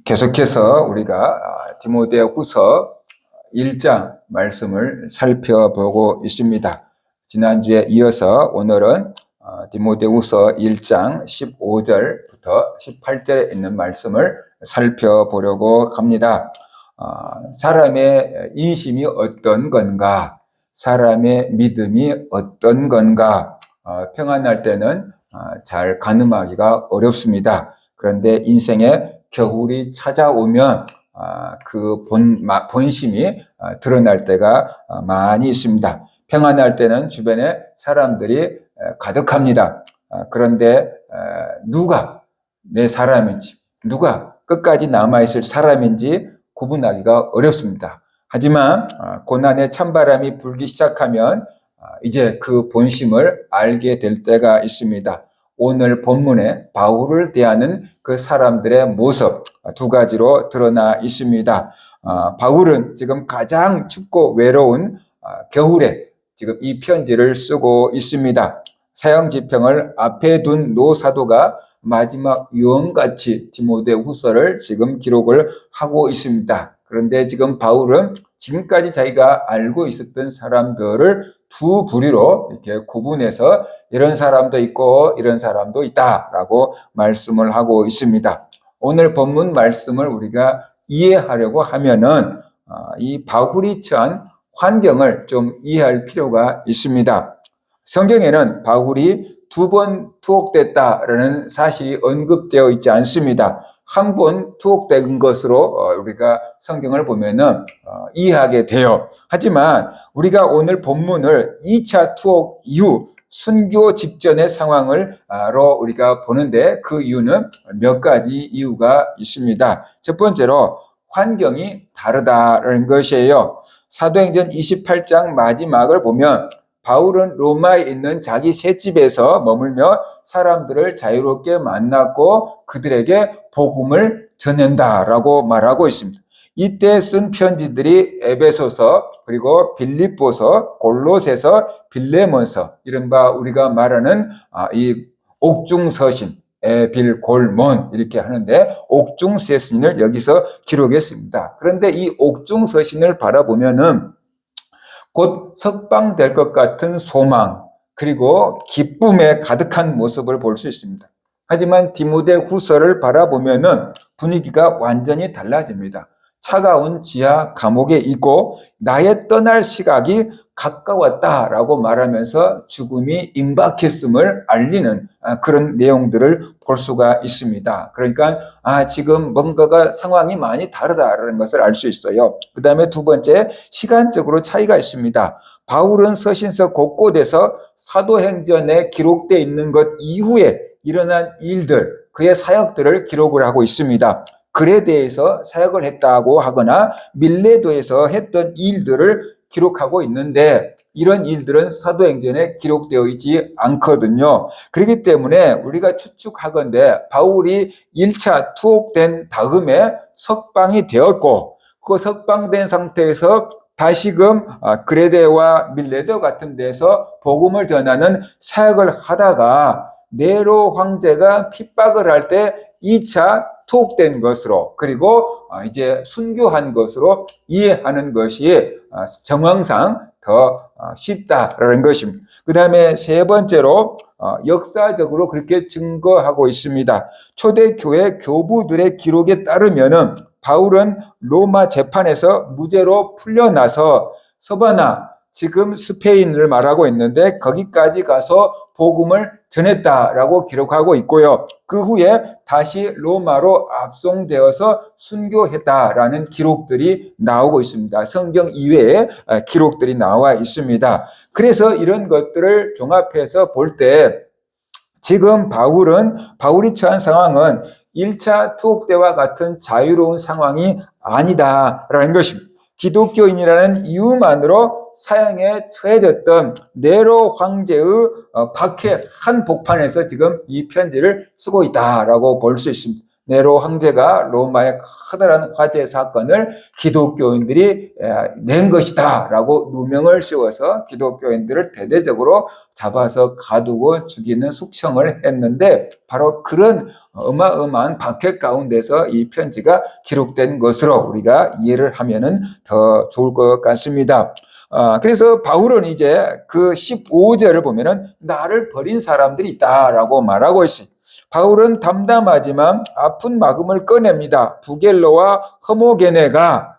계속해서 우리가 디모데후서 1장 말씀을 살펴보고 있습니다. 지난주에 이어서 오늘은 디모데후서 1장 15절부터 18절에 있는 말씀을 살펴보려고 합니다. 사람의 인심이 어떤 건가? 사람의 믿음이 어떤 건가? 평안할 때는 잘 가늠하기가 어렵습니다. 그런데 인생에 겨울이 찾아오면 그 본심이 드러날 때가 많이 있습니다. 평안할 때는 주변에 사람들이 가득합니다. 그런데 누가 내 사람인지, 누가 끝까지 남아있을 사람인지 구분하기가 어렵습니다. 하지만 고난의 찬바람이 불기 시작하면 이제 그 본심을 알게 될 때가 있습니다. 오늘 본문에 바울을 대하는 그 사람들의 모습 두 가지로 드러나 있습니다. 바울은 지금 가장 춥고 외로운 겨울에 지금 이 편지를 쓰고 있습니다. 사형집행을 앞에 둔 노 사도가 마지막 유언같이 디모데후서를 지금 기록을 하고 있습니다. 그런데 지금 바울은 지금까지 자기가 알고 있었던 사람들을 두 부류로 이렇게 구분해서 이런 사람도 있고 이런 사람도 있다라고 말씀을 하고 있습니다. 오늘 본문 말씀을 우리가 이해하려고 하면은 이 바울이 처한 환경을 좀 이해할 필요가 있습니다. 성경에는 바울이 두 번 투옥됐다라는 사실이 언급되어 있지 않습니다. 한 번 투옥된 것으로 우리가 성경을 보면은 이해하게 돼요. 하지만 우리가 오늘 본문을 2차 투옥 이후 순교 직전의 상황을로 우리가 보는데 그 이유는 몇 가지 이유가 있습니다. 첫 번째로 환경이 다르다는 것이에요. 사도행전 28장 마지막을 보면 바울은 로마에 있는 자기 셋집에서 머물며 사람들을 자유롭게 만났고 그들에게 복음을 전한다라고 말하고 있습니다. 이때 쓴 편지들이 에베소서, 그리고 빌립보서, 골로새서, 빌레몬서, 이른바 우리가 말하는 이 옥중서신, 에빌골몬 이렇게 하는데 옥중서신을 여기서 기록했습니다. 그런데 이 옥중서신을 바라보면은 곧 석방될 것 같은 소망, 그리고 기쁨에 가득한 모습을 볼 수 있습니다. 하지만 디모데후서를 바라보면은 분위기가 완전히 달라집니다. 차가운 지하 감옥에 있고 나의 떠날 시각이 가까웠다라고 말하면서 죽음이 임박했음을 알리는 그런 내용들을 볼 수가 있습니다. 그러니까 지금 뭔가가 상황이 많이 다르다라는 것을 알 수 있어요. 그 다음에 두 번째, 시간적으로 차이가 있습니다. 바울은 서신서 곳곳에서 사도행전에 기록되어 있는 것 이후에 일어난 일들, 그의 사역들을 기록을 하고 있습니다. 글에 대해서 사역을 했다고 하거나 밀레도에서 했던 일들을 기록하고 있는데 이런 일들은 사도행전에 기록되어 있지 않거든요. 그렇기 때문에 우리가 추측하건대 바울이 1차 투옥된 다음에 석방이 되었고 그 석방된 상태에서 다시금 그레데와 밀레도 같은 데서 복음을 전하는 사역을 하다가 네로 황제가 핍박을 할 때 2차 투옥된 것으로, 그리고 이제 순교한 것으로 이해하는 것이 정황상 더 쉽다라는 것입니다. 그 다음에 세 번째로 역사적으로 그렇게 증거하고 있습니다. 초대교회 교부들의 기록에 따르면은 바울은 로마 재판에서 무죄로 풀려나서 서바나, 지금 스페인을 말하고 있는데 거기까지 가서 복음을 전했다라고 기록하고 있고요. 그 후에 다시 로마로 압송되어서 순교했다라는 기록들이 나오고 있습니다. 성경 이외에 기록들이 나와 있습니다. 그래서 이런 것들을 종합해서 볼 때 지금 바울이 처한 상황은 1차 투옥 때와 같은 자유로운 상황이 아니다라는 것입니다. 기독교인이라는 이유만으로 사형에 처해졌던 네로 황제의 박해 한복판에서 지금 이 편지를 쓰고 있다라고 볼 수 있습니다. 네로 황제가 로마의 커다란 화재 사건을 기독교인들이 낸 것이다 라고 누명을 씌워서 기독교인들을 대대적으로 잡아서 가두고 죽이는 숙청을 했는데, 바로 그런 어마어마한 박해 가운데서 이 편지가 기록된 것으로 우리가 이해를 하면은 더 좋을 것 같습니다. 그래서 바울은 이제 그 15절을 보면은 나를 버린 사람들이 있다라고 말하고 있습니다. 바울은 담담하지만 아픈 마음을 꺼냅니다. 부겔로와 허모게네가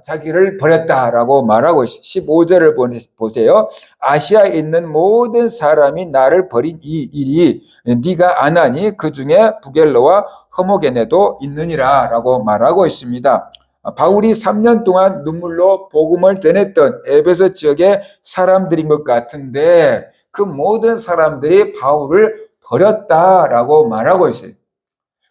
자기를 버렸다라고 말하고 있습니다. 15절을 보세요. 아시아에 있는 모든 사람이 나를 버린 이 일이 네가 아나니 그 중에 부겔로와 허모게네도 있느니라 라고 말하고 있습니다. 바울이 3년 동안 눈물로 복음을 전했던 에베소 지역의 사람들인 것 같은데, 그 모든 사람들이 바울을 버렸다라고 말하고 있어요.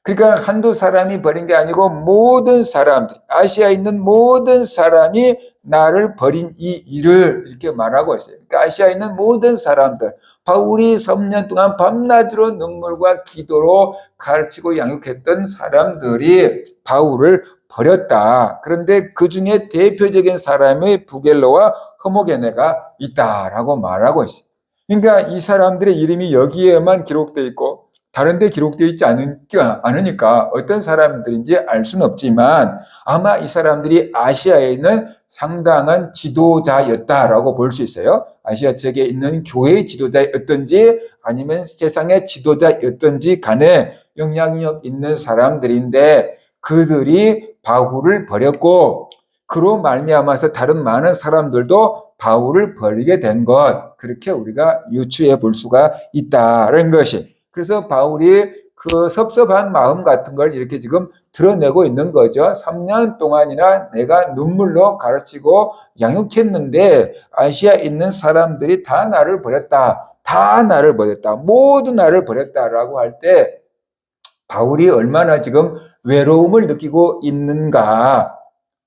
그러니까 한두 사람이 버린 게 아니고 모든 사람들, 아시아에 있는 모든 사람이 나를 버린 이 일을 이렇게 말하고 있어요. 그러니까 아시아에 있는 모든 사람들, 바울이 3년 동안 밤낮으로 눈물과 기도로 가르치고 양육했던 사람들이 바울을 버렸다. 그런데 그 중에 대표적인 사람이 부겔로와 허모게네가 있다라고 말하고 있어요. 그러니까 이 사람들의 이름이 여기에만 기록되어 있고 다른 데 기록되어 있지 않으니까 어떤 사람들인지 알 수는 없지만, 아마 이 사람들이 아시아에 있는 상당한 지도자였다라고 볼 수 있어요. 아시아 지역에 있는 교회의 지도자였던지 아니면 세상의 지도자였던지 간에 영향력 있는 사람들인데, 그들이 바울을 버렸고 그로 말미암아서 다른 많은 사람들도 바울을 버리게 된 것, 그렇게 우리가 유추해 볼 수가 있다는 것이. 그래서 바울이 그 섭섭한 마음 같은 걸 이렇게 지금 드러내고 있는 거죠. 3년 동안이나 내가 눈물로 가르치고 양육했는데 아시아에 있는 사람들이 다 나를 버렸다. 다 나를 버렸다. 모두 나를 버렸다라고 할 때 바울이 얼마나 지금 외로움을 느끼고 있는가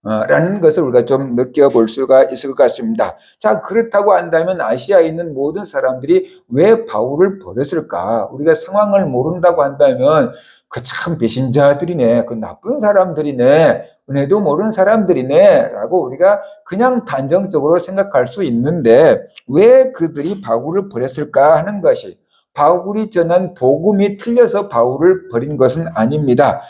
라는 것을 우리가 좀 느껴볼 수가 있을 것 같습니다. 자, 그렇다고 한다면 아시아에 있는 모든 사람들이 왜 바울을 버렸을까? 우리가 상황을 모른다고 한다면 그 참 배신자들이네, 그 나쁜 사람들이네, 은혜도 모르는 사람들이네 라고 우리가 그냥 단정적으로 생각할 수 있는데, 왜 그들이 바울을 버렸을까 하는 것이, 바울이 전한 복음이 틀려서 바울을 버린 것은 아닙니다.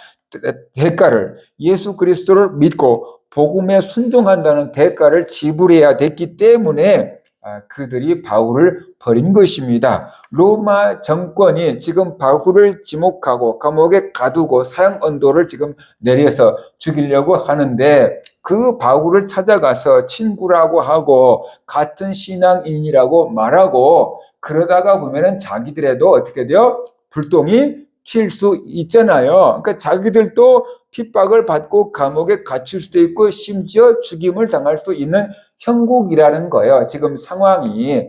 대가를, 예수 그리스도를 믿고 복음에 순종한다는 대가를 지불해야 됐기 때문에 그들이 바울을 버린 것입니다. 로마 정권이 지금 바울을 지목하고 감옥에 가두고 사형 언도를 지금 내려서 죽이려고 하는데, 그 바울을 찾아가서 친구라고 하고 같은 신앙인이라고 말하고 그러다가 보면은 자기들에도 어떻게 돼요? 불똥이 튈 수 있잖아요. 그러니까 자기들도 핍박을 받고 감옥에 갇힐 수도 있고 심지어 죽임을 당할 수 있는 형국이라는 거예요. 지금 상황이.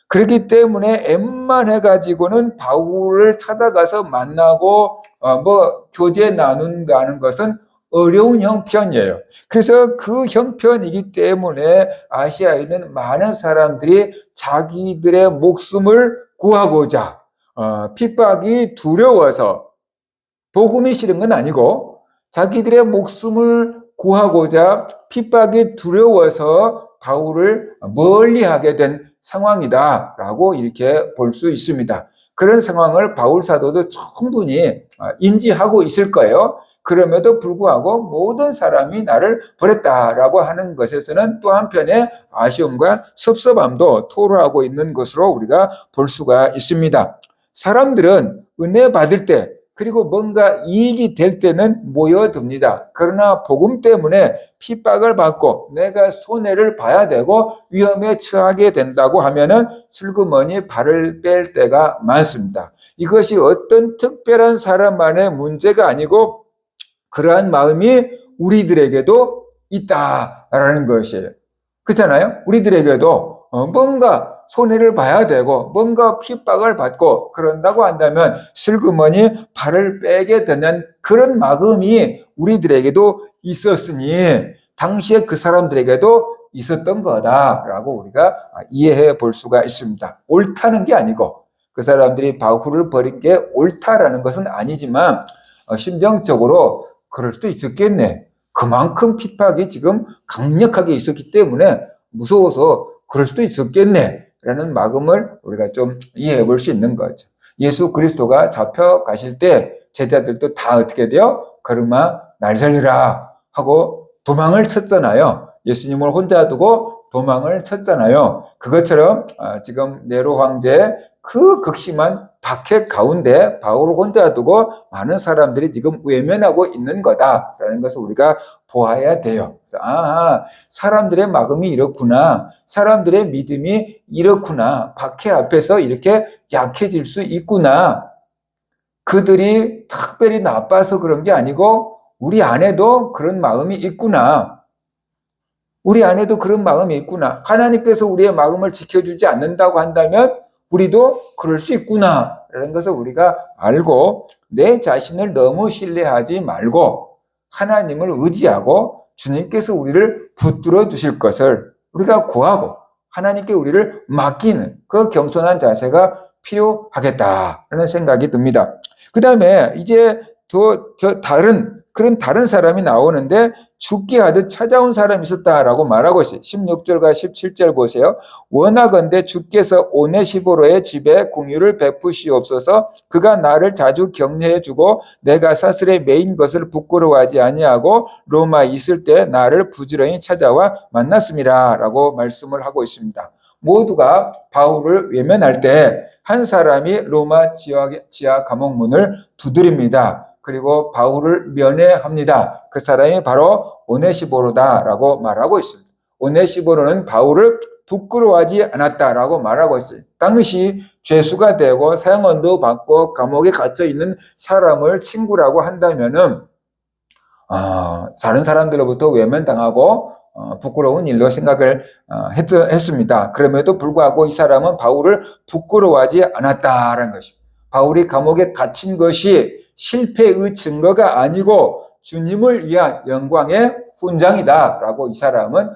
그렇기 때문에 웬만해가지고는 바울을 찾아가서 만나고 교제 나눈다는 것은 어려운 형편이에요. 그래서 그 형편이기 때문에 아시아에 있는 많은 사람들이 자기들의 목숨을 구하고자 핍박이 두려워서, 복음이 싫은 건 아니고 자기들의 목숨을 구하고자 핍박이 두려워서 바울을 멀리하게 된 상황이다라고 이렇게 볼 수 있습니다. 그런 상황을 바울 사도도 충분히 인지하고 있을 거예요. 그럼에도 불구하고 모든 사람이 나를 버렸다라고 하는 것에서는 또 한편의 아쉬움과 섭섭함도 토로하고 있는 것으로 우리가 볼 수가 있습니다. 사람들은 은혜 받을 때, 그리고 뭔가 이익이 될 때는 모여듭니다. 그러나 복음 때문에 핍박을 받고 내가 손해를 봐야 되고 위험에 처하게 된다고 하면은 슬그머니 발을 뺄 때가 많습니다. 이것이 어떤 특별한 사람만의 문제가 아니고 그러한 마음이 우리들에게도 있다라는 것이에요. 그렇잖아요? 우리들에게도 뭔가 손해를 봐야 되고 뭔가 핍박을 받고 그런다고 한다면 슬그머니 발을 빼게 되는 그런 마음이 우리들에게도 있었으니 당시에 그 사람들에게도 있었던 거다라고 우리가 이해해 볼 수가 있습니다. 옳다는 게 아니고 그 사람들이 바울을 버린 게 옳다라는 것은 아니지만 심정적으로 그럴 수도 있었겠네. 그만큼 핍박이 지금 강력하게 있었기 때문에 무서워서 그럴 수도 있었겠네. 라는 마음을 우리가 좀 이해해 볼 수 있는 거죠. 예수 그리스도가 잡혀가실 때 제자들도 다 어떻게 돼요? 걸음아 날 살리라 하고 도망을 쳤잖아요. 예수님을 혼자 두고 도망을 쳤잖아요. 그것처럼 지금 네로 황제의 그 극심한 박해 가운데 바울을 혼자 두고 많은 사람들이 지금 외면하고 있는 거다라는 것을 우리가 보아야 돼요. 그래서 사람들의 마음이 이렇구나. 사람들의 믿음이 이렇구나. 박해 앞에서 이렇게 약해질 수 있구나. 그들이 특별히 나빠서 그런 게 아니고 우리 안에도 그런 마음이 있구나. 우리 안에도 그런 마음이 있구나. 하나님께서 우리의 마음을 지켜주지 않는다고 한다면 우리도 그럴 수 있구나. 라는 것을 우리가 알고 내 자신을 너무 신뢰하지 말고 하나님을 의지하고 주님께서 우리를 붙들어 주실 것을 우리가 구하고 하나님께 우리를 맡기는 그 겸손한 자세가 필요하겠다라는 생각이 듭니다. 그 다음에 이제 그런 다른 사람이 나오는데 죽게 하듯 찾아온 사람이 있었다라고 말하고 있어요. 16절과 17절 보세요. 원하건대 주께서 오네시보로의 집에 궁유를 베푸시옵소서. 그가 나를 자주 격려해 주고 내가 사슬에 매인 것을 부끄러워하지 아니하고 로마에 있을 때 나를 부지런히 찾아와 만났습니다. 라고 말씀을 하고 있습니다. 모두가 바울을 외면할 때 한 사람이 로마 지하 감옥문을 두드립니다. 그리고 바울을 면회합니다. 그 사람이 바로 오네시보로다라고 말하고 있습니다. 오네시보로는 바울을 부끄러워하지 않았다라고 말하고 있어요. 당시 죄수가 되고 사형언도 받고 감옥에 갇혀 있는 사람을 친구라고 한다면은 다른 사람들로부터 외면당하고 부끄러운 일로 생각을 했습니다. 그럼에도 불구하고 이 사람은 바울을 부끄러워하지 않았다라는 것입니다. 바울이 감옥에 갇힌 것이 실패의 증거가 아니고 주님을 위한 영광의 훈장이다라고 이 사람은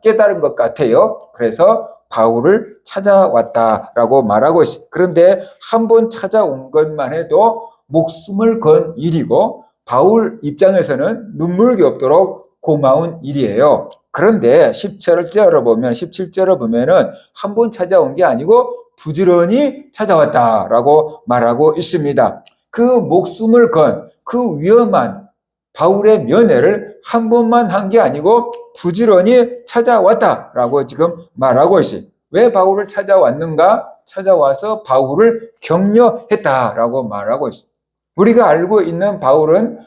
깨달은 것 같아요. 그래서 바울을 찾아왔다라고 말하고 있습니다. 그런데 한 번 찾아온 것만 해도 목숨을 건 일이고 바울 입장에서는 눈물겹도록 고마운 일이에요. 그런데 17절을 보면은 한 번 찾아온 게 아니고 부지런히 찾아왔다라고 말하고 있습니다. 그 목숨을 건 그 위험한 바울의 면회를 한 번만 한 게 아니고 부지런히 찾아왔다라고 지금 말하고 있어요. 왜 바울을 찾아왔는가? 찾아와서 바울을 격려했다라고 말하고 있어요. 우리가 알고 있는 바울은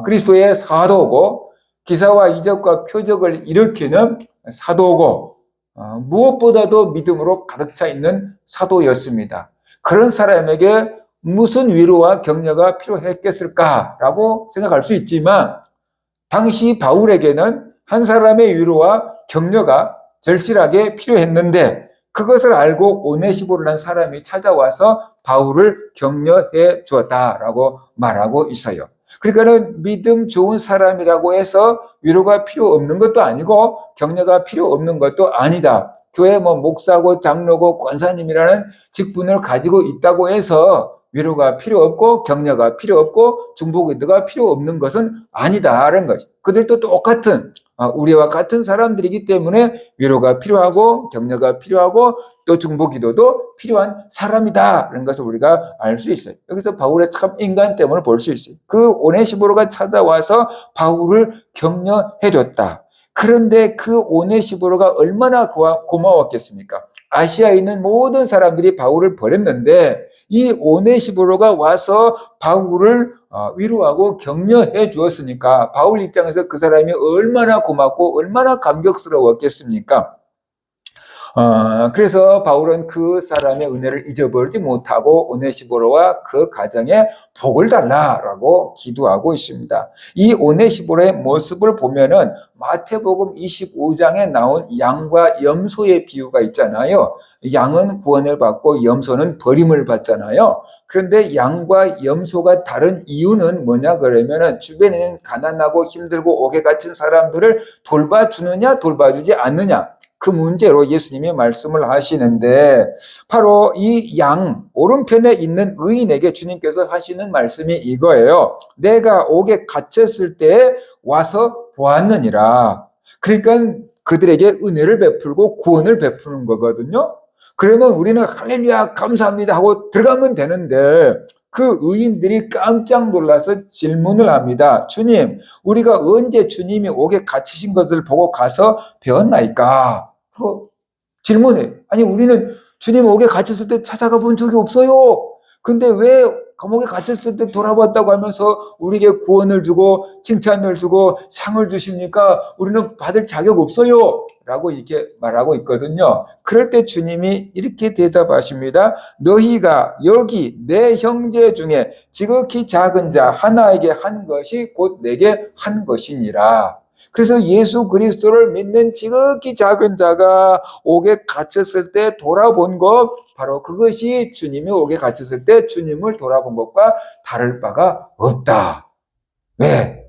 그리스도의 사도고 기사와 이적과 표적을 일으키는 사도고 무엇보다도 믿음으로 가득 차 있는 사도였습니다. 그런 사람에게 무슨 위로와 격려가 필요했겠을까라고 생각할 수 있지만 당시 바울에게는 한 사람의 위로와 격려가 절실하게 필요했는데 그것을 알고 오네시보르라는 사람이 찾아와서 바울을 격려해 주었다라고 말하고 있어요. 그러니까는 믿음 좋은 사람이라고 해서 위로가 필요 없는 것도 아니고 격려가 필요 없는 것도 아니다. 교회 목사고 장로고 권사님이라는 직분을 가지고 있다고 해서 위로가 필요 없고 격려가 필요 없고 중보기도가 필요 없는 것은 아니다라는 거죠. 그들도 똑같은 우리와 같은 사람들이기 때문에 위로가 필요하고 격려가 필요하고 또 중보기도도 필요한 사람이다라는 것을 우리가 알 수 있어요. 여기서 바울의 참 인간됨을 볼 수 있어요. 그 오네시보로가 찾아와서 바울을 격려해줬다. 그런데 그 오네시보로가 얼마나 고마웠겠습니까? 아시아에 있는 모든 사람들이 바울을 버렸는데 이 오네시보로가 와서 바울을 위로하고 격려해 주었으니까 바울 입장에서 그 사람이 얼마나 고맙고 얼마나 감격스러웠겠습니까? 그래서 바울은 그 사람의 은혜를 잊어버리지 못하고 오네시보로와 그 가정에 복을 달라라고 기도하고 있습니다. 이 오네시보로의 모습을 보면은 마태복음 25장에 나온 양과 염소의 비유가 있잖아요. 양은 구원을 받고 염소는 버림을 받잖아요. 그런데 양과 염소가 다른 이유는 뭐냐 그러면은 주변에 있는 가난하고 힘들고 옥에 갇힌 사람들을 돌봐주느냐 돌봐주지 않느냐. 그 문제로 예수님이 말씀을 하시는데, 바로 이 오른편에 있는 의인에게 주님께서 하시는 말씀이 이거예요. 내가 옥에 갇혔을 때 와서 보았느니라. 그러니까 그들에게 은혜를 베풀고 구원을 베푸는 거거든요. 그러면 우리는 할렐루야 감사합니다 하고 들어가면 되는데, 그 의인들이 깜짝 놀라서 질문을 합니다. 주님, 우리가 언제 주님이 옥에 갇히신 것을 보고 가서 배웠나이까? 질문해. 아니, 우리는 주님 옥에 갇혔을 때 찾아가 본 적이 없어요. 근데 왜 감옥에 갇혔을 때 돌아봤다고 하면서 우리에게 구원을 주고 칭찬을 주고 상을 주십니까? 우리는 받을 자격 없어요. 라고 이렇게 말하고 있거든요. 그럴 때 주님이 이렇게 대답하십니다. 너희가 여기 내 형제 중에 지극히 작은 자 하나에게 한 것이 곧 내게 한 것이니라. 그래서 예수 그리스도를 믿는 지극히 작은 자가 옥에 갇혔을 때 돌아본 것, 바로 그것이 주님이 옥에 갇혔을 때 주님을 돌아본 것과 다를 바가 없다. 왜?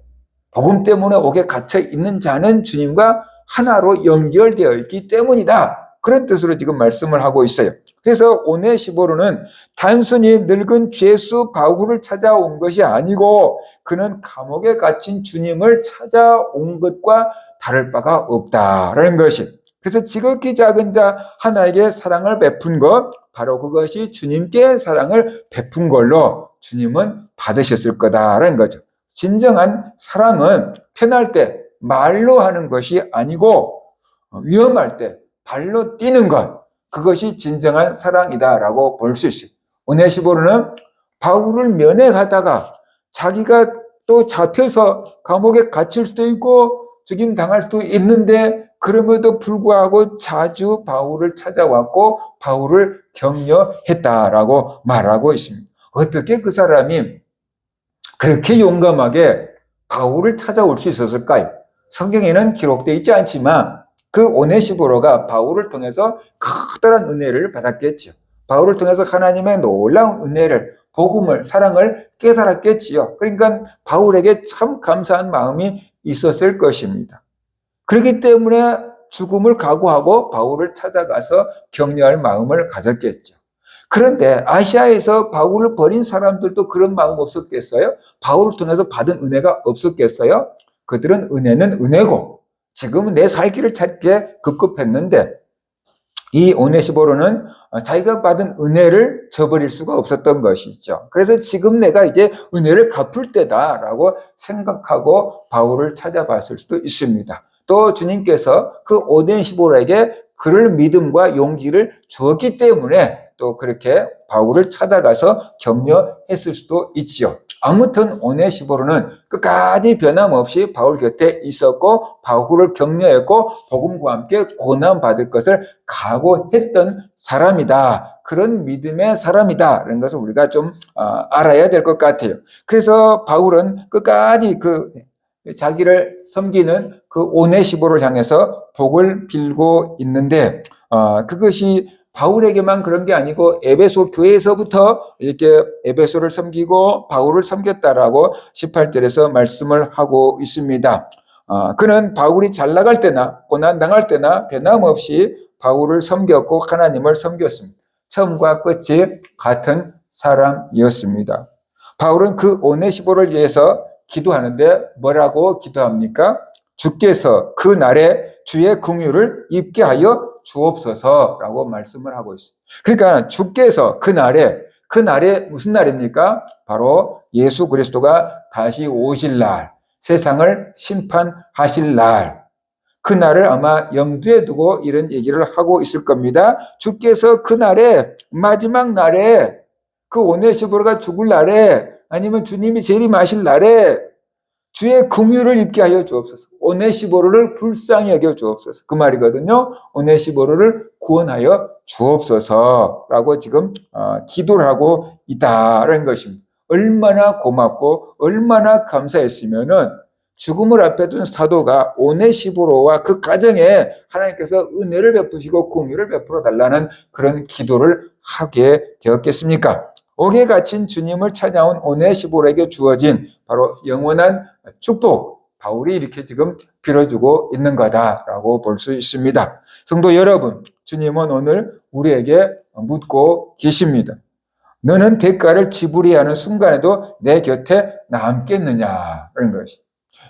복음 때문에 옥에 갇혀 있는 자는 주님과 하나로 연결되어 있기 때문이다. 그런 뜻으로 지금 말씀을 하고 있어요. 그래서 오네시보르는 단순히 늙은 죄수 바울을 찾아온 것이 아니고 그는 감옥에 갇힌 주님을 찾아온 것과 다를 바가 없다라는 것이. 그래서 지극히 작은 자 하나에게 사랑을 베푼 것, 바로 그것이 주님께 사랑을 베푼 걸로 주님은 받으셨을 거다라는 거죠. 진정한 사랑은 편할 때 말로 하는 것이 아니고 위험할 때 발로 뛰는 것, 그것이 진정한 사랑이다라고 볼 수 있어요. 오네시보르는 바울을 면회하다가 자기가 또 잡혀서 감옥에 갇힐 수도 있고 죽임 당할 수도 있는데 그럼에도 불구하고 자주 바울을 찾아왔고 바울을 격려했다라고 말하고 있습니다. 어떻게 그 사람이 그렇게 용감하게 바울을 찾아올 수 있었을까요? 성경에는 기록되어 있지 않지만 그 오네시보로가 바울을 통해서 커다란 은혜를 받았겠죠. 바울을 통해서 하나님의 놀라운 은혜를, 복음을, 사랑을 깨달았겠지요. 그러니까 바울에게 참 감사한 마음이 있었을 것입니다. 그렇기 때문에 죽음을 각오하고 바울을 찾아가서 격려할 마음을 가졌겠죠. 그런데 아시아에서 바울을 버린 사람들도 그런 마음 없었겠어요? 바울을 통해서 받은 은혜가 없었겠어요? 그들은 은혜는 은혜고 지금은 내 살 길을 찾기에 급급했는데 이 오네시보로는 자기가 받은 은혜를 저버릴 수가 없었던 것이죠. 그래서 지금 내가 이제 은혜를 갚을 때다라고 생각하고 바울을 찾아봤을 수도 있습니다. 또 주님께서 그 오네시보로에게 그럴 믿음과 용기를 주었기 때문에 또 그렇게 바울을 찾아가서 격려했을 수도 있지요. 아무튼 오네시보로는 끝까지 변함없이 바울 곁에 있었고 바울을 격려했고 복음과 함께 고난받을 것을 각오했던 사람이다. 그런 믿음의 사람이다. 라는 것을 우리가 좀 알아야 될 것 같아요. 그래서 바울은 끝까지 자기를 섬기는 그 오네시보를 향해서 복을 빌고 있는데 그것이 바울에게만 그런 게 아니고 에베소 교회에서부터 이렇게 에베소를 섬기고 바울을 섬겼다라고 18절에서 말씀을 하고 있습니다. 그는 바울이 잘 나갈 때나 고난당할 때나 변함없이 바울을 섬겼고 하나님을 섬겼습니다. 처음과 끝이 같은 사람이었습니다. 바울은 그 오네시보를 위해서 기도하는데 뭐라고 기도합니까? 주께서 그 날에 주의 긍휼을 입게 하여 주옵소서라고 말씀을 하고 있어요. 그러니까 주께서 그 날에 무슨 날입니까? 바로 예수 그리스도가 다시 오실 날, 세상을 심판하실 날, 그 날을 아마 염두에 두고 이런 얘기를 하고 있을 겁니다. 주께서 그 날에, 마지막 날에, 그 오네시보로가 죽을 날에, 아니면 주님이 재림하실 날에 주의 긍휼을 입게 하여 주옵소서. 오네시보로를 불쌍히 여겨 주옵소서. 그 말이거든요. 오네시보로를 구원하여 주옵소서라고 지금 기도를 하고 있다는 것입니다. 얼마나 고맙고 얼마나 감사했으면은 죽음을 앞에 둔 사도가 오네시보로와 그 가정에 하나님께서 은혜를 베푸시고 긍휼을 베풀어 달라는 그런 기도를 하게 되었겠습니까? 옥에 갇힌 주님을 찾아온 오네시보로에게 주어진 바로 영원한 축복, 바울이 이렇게 지금 빌어주고 있는 거다라고 볼 수 있습니다. 성도 여러분, 주님은 오늘 우리에게 묻고 계십니다. 너는 대가를 지불해야 하는 순간에도 내 곁에 남겠느냐? 라는 것이.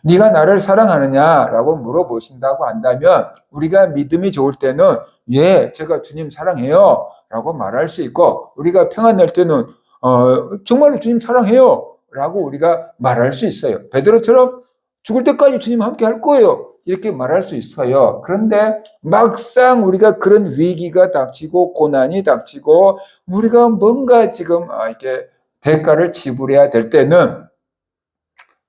네가 나를 사랑하느냐라고 물어보신다고 한다면 우리가 믿음이 좋을 때는 예, 제가 주님 사랑해요 라고 말할 수 있고, 우리가 평안할 때는 정말로 주님 사랑해요 라고 우리가 말할 수 있어요. 베드로처럼 죽을 때까지 주님 함께 할 거예요 이렇게 말할 수 있어요. 그런데 막상 우리가 그런 위기가 닥치고 고난이 닥치고 우리가 뭔가 지금 이렇게 대가를 지불해야 될 때는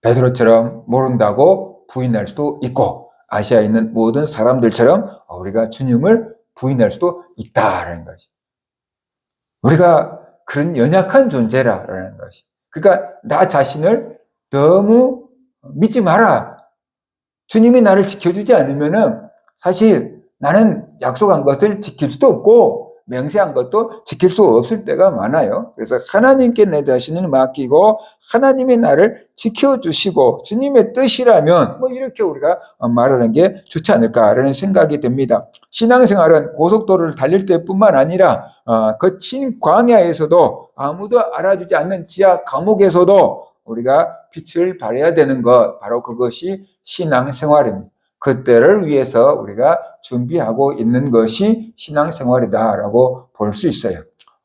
베드로처럼 모른다고 부인할 수도 있고, 아시아에 있는 모든 사람들처럼 우리가 주님을 부인할 수도 있다라는 것이. 우리가 그런 연약한 존재라는 것이. 그러니까 나 자신을 너무 믿지 마라. 주님이 나를 지켜주지 않으면은 사실 나는 약속한 것을 지킬 수도 없고 맹세한 것도 지킬 수 없을 때가 많아요. 그래서 하나님께 내 자신을 맡기고 하나님이 나를 지켜주시고 주님의 뜻이라면 뭐 이렇게 우리가 말하는 게 좋지 않을까라는 생각이 듭니다. 신앙생활은 고속도로를 달릴 때뿐만 아니라 거친 광야에서도 아무도 알아주지 않는 지하 감옥에서도 우리가 빛을 발해야 되는 것, 바로 그것이 신앙생활입니다. 그때를 위해서 우리가 준비하고 있는 것이 신앙생활이다라고 볼 수 있어요.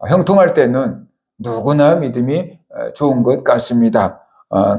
형통할 때는 누구나 믿음이 좋은 것 같습니다.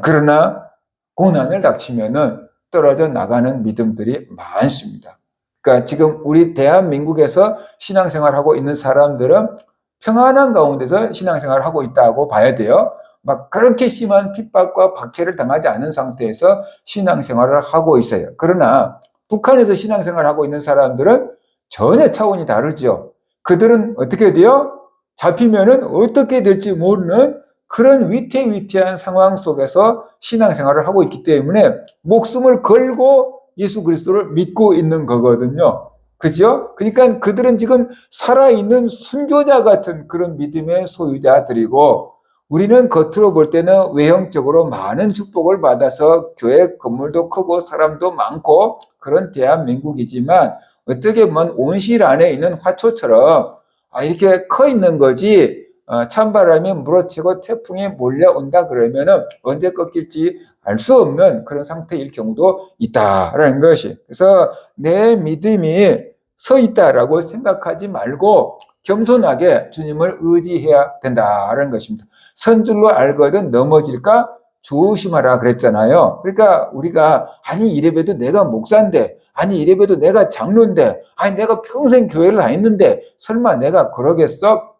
그러나 고난을 닥치면은 떨어져 나가는 믿음들이 많습니다. 그러니까 지금 우리 대한민국에서 신앙생활하고 있는 사람들은 평안한 가운데서 신앙생활을 하고 있다고 봐야 돼요. 막 그렇게 심한 핍박과 박해를 당하지 않은 상태에서 신앙생활을 하고 있어요. 그러나 북한에서 신앙생활을 하고 있는 사람들은 전혀 차원이 다르죠. 그들은 어떻게 돼요? 잡히면은 어떻게 될지 모르는 그런 위태위태한 상황 속에서 신앙생활을 하고 있기 때문에 목숨을 걸고 예수 그리스도를 믿고 있는 거거든요. 그죠? 그러니까 그들은 지금 살아있는 순교자 같은 그런 믿음의 소유자들이고, 우리는 겉으로 볼 때는 외형적으로 많은 축복을 받아서 교회 건물도 크고 사람도 많고 그런 대한민국이지만 어떻게 보면 온실 안에 있는 화초처럼 이렇게 커 있는 거지, 찬바람이 물어치고 태풍이 몰려온다 그러면은 언제 꺾일지 알 수 없는 그런 상태일 경우도 있다라는 것이. 그래서 내 믿음이 서 있다라고 생각하지 말고 겸손하게 주님을 의지해야 된다는 것입니다. 선 줄로 알거든 넘어질까 조심하라 그랬잖아요. 그러니까 우리가 이래봬도 내가 목사인데, 이래봬도 내가 장로인데, 내가 평생 교회를 다녔는데 설마 내가 그러겠어?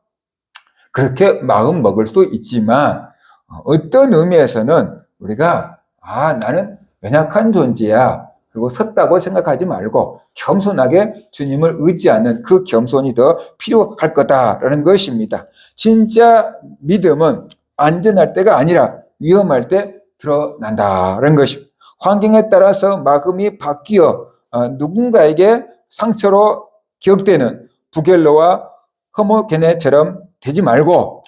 그렇게 마음 먹을 수도 있지만 어떤 의미에서는 우리가 나는 연약한 존재야, 그리고 섰다고 생각하지 말고 겸손하게 주님을 의지하는 그 겸손이 더 필요할 거다라는 것입니다. 진짜 믿음은 안전할 때가 아니라 위험할 때 드러난다라는 것입니다. 환경에 따라서 마음이 바뀌어 누군가에게 상처로 기억되는 부겔로와 허모게네처럼 되지 말고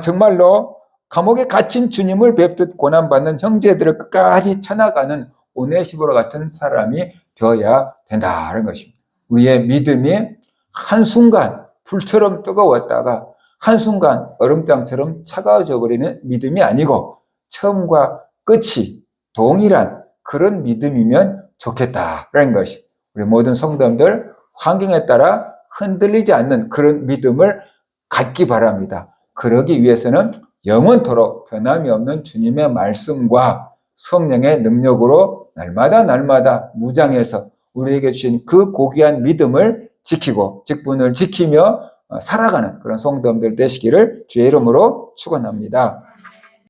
정말로 감옥에 갇힌 주님을 뵙듯 고난받는 형제들을 끝까지 찾아가는 오네시보로 같은 사람이 되어야 된다는 것입니다. 우리의 믿음이 한순간 불처럼 뜨거웠다가 한순간 얼음장처럼 차가워져 버리는 믿음이 아니고 처음과 끝이 동일한 그런 믿음이면 좋겠다라는 것이, 우리 모든 성도들 환경에 따라 흔들리지 않는 그런 믿음을 갖기 바랍니다. 그러기 위해서는 영원토록 변함이 없는 주님의 말씀과 성령의 능력으로 날마다 무장해서 우리에게 주신 그 고귀한 믿음을 지키고 직분을 지키며 살아가는 그런 성도들 되시기를 주의 이름으로 축원합니다.